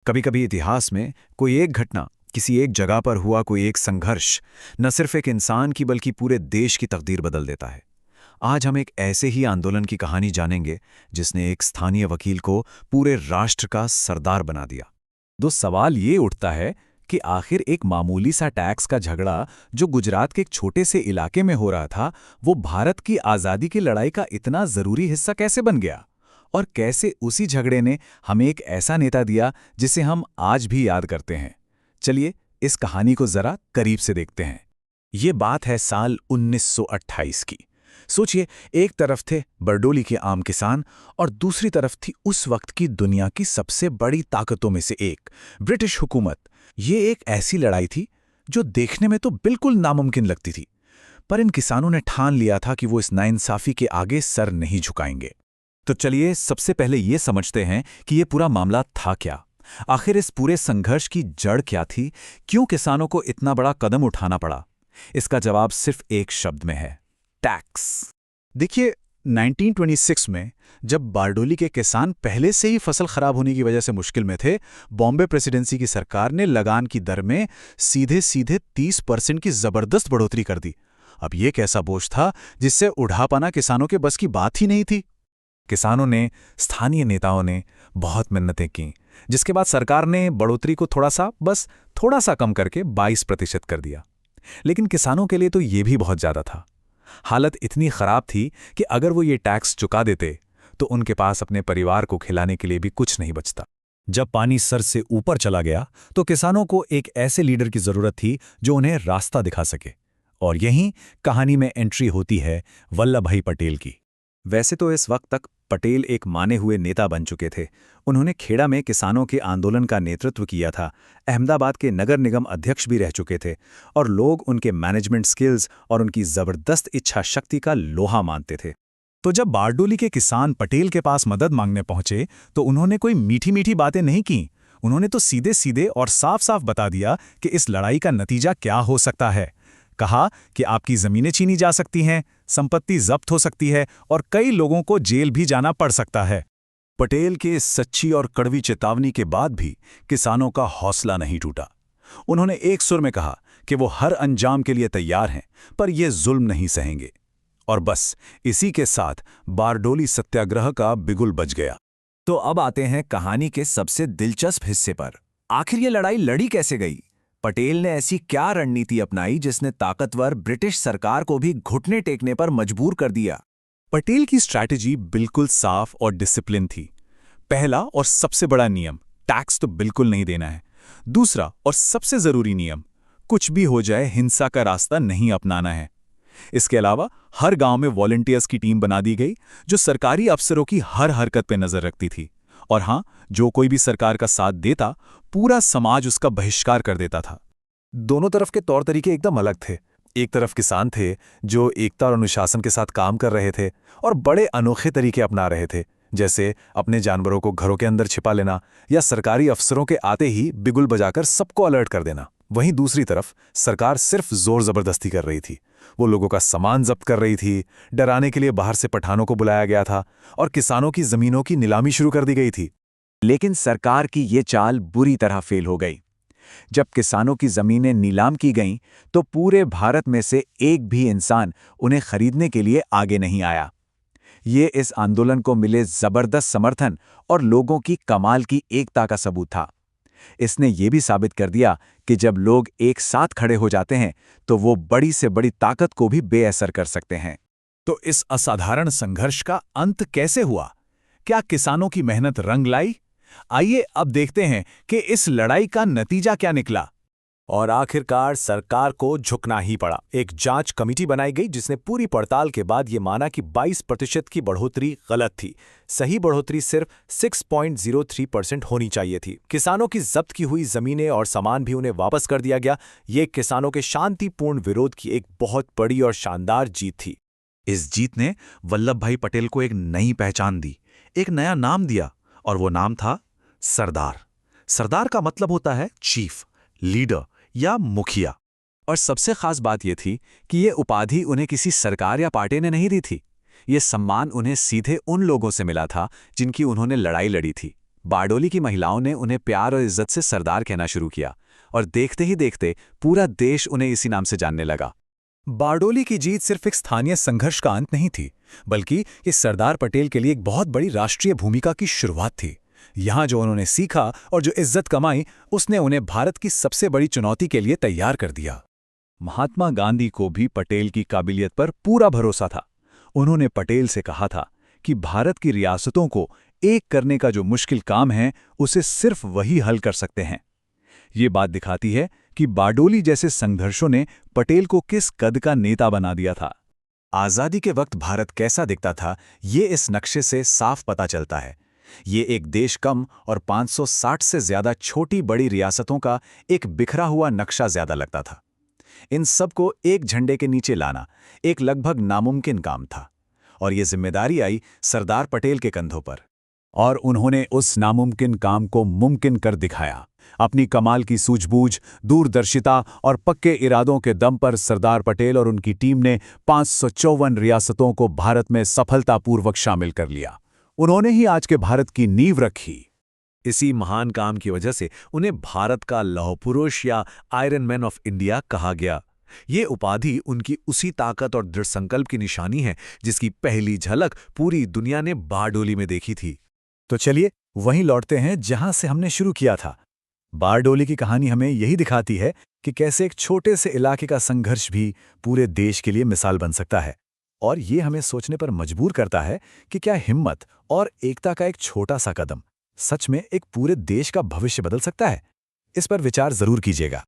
कभी कभी इतिहास में कोई एक घटना, किसी एक जगह पर हुआ कोई एक संघर्ष न सिर्फ एक इंसान की बल्कि पूरे देश की तकदीर बदल देता है। आज हम एक ऐसे ही आंदोलन की कहानी जानेंगे जिसने एक स्थानीय वकील को पूरे राष्ट्र का सरदार बना दिया। तो सवाल ये उठता है कि आखिर एक मामूली सा टैक्स का झगड़ा जो गुजरात के एक छोटे से इलाके में हो रहा था, वो भारत की आज़ादी की लड़ाई का इतना ज़रूरी हिस्सा कैसे बन गया? और कैसे उसी झगड़े ने हमें एक ऐसा नेता दिया जिसे हम आज भी याद करते हैं? चलिए इस कहानी को ज़रा करीब से देखते हैं। ये बात है साल 1928 की। सोचिए, एक तरफ थे बरडोली के आम किसान और दूसरी तरफ थी उस वक्त की दुनिया की सबसे बड़ी ताकतों में से एक, ब्रिटिश हुकूमत। ये एक ऐसी लड़ाई थी जो देखने में तो बिल्कुल नामुमकिन लगती थी, पर इन किसानों ने ठान लिया था कि वो इस नाइंसाफी के आगे सर नहीं झुकाएंगे। तो चलिए सबसे पहले ये समझते हैं कि ये पूरा मामला था क्या। आखिर इस पूरे संघर्ष की जड़ क्या थी? क्यों किसानों को इतना बड़ा कदम उठाना पड़ा? इसका जवाब सिर्फ एक शब्द में है, टैक्स। देखिए, 1926 में जब बारडोली के किसान पहले से ही फसल खराब होने की वजह से मुश्किल में थे, बॉम्बे प्रेसिडेंसी की सरकार ने लगान की दर में सीधे सीधे 30% की जबरदस्त बढ़ोतरी कर दी। अब ये कैसा बोझ था जिससे उठा पाना किसानों के बस की बात ही नहीं थी। किसानों ने, स्थानीय नेताओं ने बहुत मिन्नतें की, जिसके बाद सरकार ने बढ़ोतरी को थोड़ा सा कम करके 22% कर दिया। लेकिन किसानों के लिए तो ये भी बहुत ज्यादा था। हालत इतनी खराब थी कि अगर वो ये टैक्स चुका देते तो उनके पास अपने परिवार को खिलाने के लिए भी कुछ नहीं बचता। जब पानी सर से ऊपर चला गया तो किसानों को एक ऐसे लीडर की जरूरत थी जो उन्हें रास्ता दिखा सके। और यहीं कहानी में एंट्री होती है वल्लभ भाई पटेल की। वैसे तो इस वक्त तक पटेल एक माने हुए नेता बन चुके थे। उन्होंने खेड़ा में किसानों के आंदोलन का नेतृत्व किया था, अहमदाबाद के नगर निगम अध्यक्ष भी रह चुके थे, और लोग उनके मैनेजमेंट स्किल्स और उनकी जबरदस्त इच्छा शक्ति का लोहा मानते थे। तो जब बारडोली के किसान पटेल के पास मदद मांगने पहुंचे तो उन्होंने कोई मीठी मीठी बातें नहीं की। उन्होंने तो सीधे सीधे और साफ साफ बता दिया कि इस लड़ाई का नतीजा क्या हो सकता है। कहा कि आपकी जमीनें छीनी जा सकती हैं, संपत्ति जब्त हो सकती है और कई लोगों को जेल भी जाना पड़ सकता है। पटेल के इस सच्ची और कड़वी चेतावनी के बाद भी किसानों का हौसला नहीं टूटा। उन्होंने एक सुर में कहा कि वो हर अंजाम के लिए तैयार हैं, पर ये जुल्म नहीं सहेंगे। और बस इसी के साथ बारडोली सत्याग्रह का बिगुल बज गया। तो अब आते हैं कहानी के सबसे दिलचस्प हिस्से पर। आखिर ये लड़ाई लड़ी कैसे गई? पटेल ने ऐसी क्या रणनीति अपनाई जिसने ताकतवर ब्रिटिश सरकार को भी घुटने टेकने पर मजबूर कर दिया? पटेल की स्ट्रैटेजी बिल्कुल साफ और डिसिप्लिन थी। पहला और सबसे बड़ा नियम, टैक्स तो बिल्कुल नहीं देना है। दूसरा और सबसे जरूरी नियम, कुछ भी हो जाए हिंसा का रास्ता नहीं अपनाना है। इसके अलावा हर गांव में वॉलंटियर्स की टीम बना दी गई जो सरकारी अफसरों की हर हरकत पर नजर रखती थी। और हां, जो कोई भी सरकार का साथ देता, पूरा समाज उसका बहिष्कार कर देता था। दोनों तरफ के तौर तरीके एकदम अलग थे। एक तरफ किसान थे जो एकता और अनुशासन के साथ काम कर रहे थे और बड़े अनोखे तरीके अपना रहे थे, जैसे अपने जानवरों को घरों के अंदर छिपा लेना या सरकारी अफसरों के आते ही बिगुल बजाकर सबको अलर्ट कर देना। वहीं दूसरी तरफ सरकार सिर्फ जोर जबरदस्ती कर रही थी। वो लोगों का सामान जब्त कर रही थी, डराने के लिए बाहर से पठानों को बुलाया गया था और किसानों की जमीनों की नीलामी शुरू कर दी गई थी। लेकिन सरकार की ये चाल बुरी तरह फेल हो गई। जब किसानों की जमीनें नीलाम की गईं, तो पूरे भारत में से एक भी इंसान उन्हें खरीदने के लिए आगे नहीं आया। ये इस आंदोलन को मिले जबरदस्त समर्थन और लोगों की कमाल की एकता का सबूत था। इसने ये भी साबित कर दिया कि जब लोग एक साथ खड़े हो जाते हैं तो वो बड़ी से बड़ी ताकत को भी बेअसर कर सकते हैं। तो इस असाधारण संघर्ष का अंत कैसे हुआ? क्या किसानों की मेहनत रंग लाई? आइए अब देखते हैं कि इस लड़ाई का नतीजा क्या निकला। और आखिरकार सरकार को झुकना ही पड़ा। एक जांच कमेटी बनाई गई जिसने पूरी पड़ताल के बाद ये माना कि 22% की बढ़ोतरी गलत थी। सही बढ़ोतरी सिर्फ 6.03% होनी चाहिए थी। किसानों की जब्त की हुई जमीनें और सामान भी उन्हें वापस कर दिया गया। ये किसानों के शांतिपूर्ण विरोध की एक बहुत बड़ी और शानदार जीत थी। इस जीत ने वल्लभ भाई पटेल को एक नई पहचान दी, एक नया नाम दिया, और वो नाम था सरदार। सरदार का मतलब होता है चीफ, लीडर या मुखिया। और सबसे खास बात यह थी कि ये उपाधि उन्हें किसी सरकार या पार्टी ने नहीं दी थी। ये सम्मान उन्हें सीधे उन लोगों से मिला था जिनकी उन्होंने लड़ाई लड़ी थी, बारडोली की महिलाओं ने उन्हें प्यार और इज्जत से सरदार कहना शुरू किया और देखते ही देखते पूरा देश उन्हें इसी नाम से जानने लगा। बारडोली की जीत सिर्फ एक स्थानीय संघर्ष का अंत नहीं थी, बल्कि इस सरदार पटेल के लिए एक बहुत बड़ी राष्ट्रीय भूमिका की शुरुआत थी। यहाँ जो उन्होंने सीखा और जो इज्जत कमाई, उसने उन्हें भारत की सबसे बड़ी चुनौती के लिए तैयार कर दिया। महात्मा गांधी को भी पटेल की काबिलियत पर पूरा भरोसा था। उन्होंने पटेल से कहा था कि भारत की रियासतों को एक करने का जो मुश्किल काम है, उसे सिर्फ वही हल कर सकते हैं। ये बात दिखाती है कि बारडोली जैसे संघर्षों ने पटेल को किस कद का नेता बना दिया था। आज़ादी के वक्त भारत कैसा दिखता था, ये इस नक्शे से साफ पता चलता है। ये एक देश कम और 560 से ज्यादा छोटी बड़ी रियासतों का एक बिखरा हुआ नक्शा ज्यादा लगता था। इन सबको एक झंडे के नीचे लाना एक लगभग नामुमकिन काम था, और ये जिम्मेदारी आई सरदार पटेल के कंधों पर। और उन्होंने उस नामुमकिन काम को मुमकिन कर दिखाया। अपनी कमाल की सूझबूझ, दूरदर्शिता और पक्के इरादों के दम पर सरदार पटेल और उनकी टीम ने 554 रियासतों को भारत में सफलतापूर्वक शामिल कर लिया। उन्होंने ही आज के भारत की नींव रखी। इसी महान काम की वजह से उन्हें भारत का लौह पुरुष या आयरन मैन ऑफ इंडिया कहा गया। ये उपाधि उनकी उसी ताकत और दृढ़ संकल्प की निशानी है जिसकी पहली झलक पूरी दुनिया ने बारडोली में देखी थी। तो चलिए वहीं लौटते हैं जहां से हमने शुरू किया था। बारडोली की कहानी हमें यही दिखाती है कि कैसे एक छोटे से इलाके का संघर्ष भी पूरे देश के लिए मिसाल बन सकता है। और ये हमें सोचने पर मजबूर करता है कि क्या हिम्मत और एकता का एक छोटा सा कदम सच में एक पूरे देश का भविष्य बदल सकता है। इस पर विचार जरूर कीजिएगा।